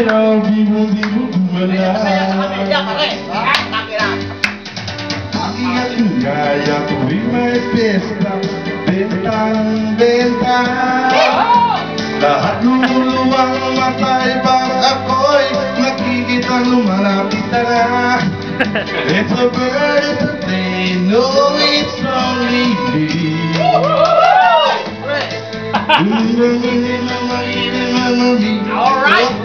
sumayaw, bibong-bibong gumalaw. Aking alinggaya tuwing may pesta, bentang-benta. Lahat lumuluwang matay pag ako'y nakikita lumalapit na. It's a birthday, no it's only me. Alright!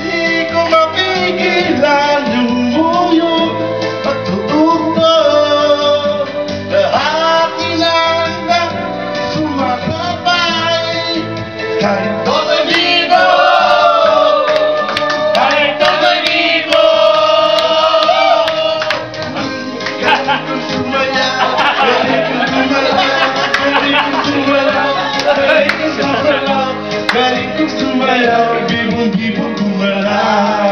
Di ko mapigilan lumuyog at tutugtog. Lahat inanda sumakabay kahit to'y libo. Kahit to'y libo. Galing ko sumayaw, galing ko gumalaw, galing ko sumalaw, galing ko sumalaw, galing ko sumayaw, bibong-bibong gumalaw.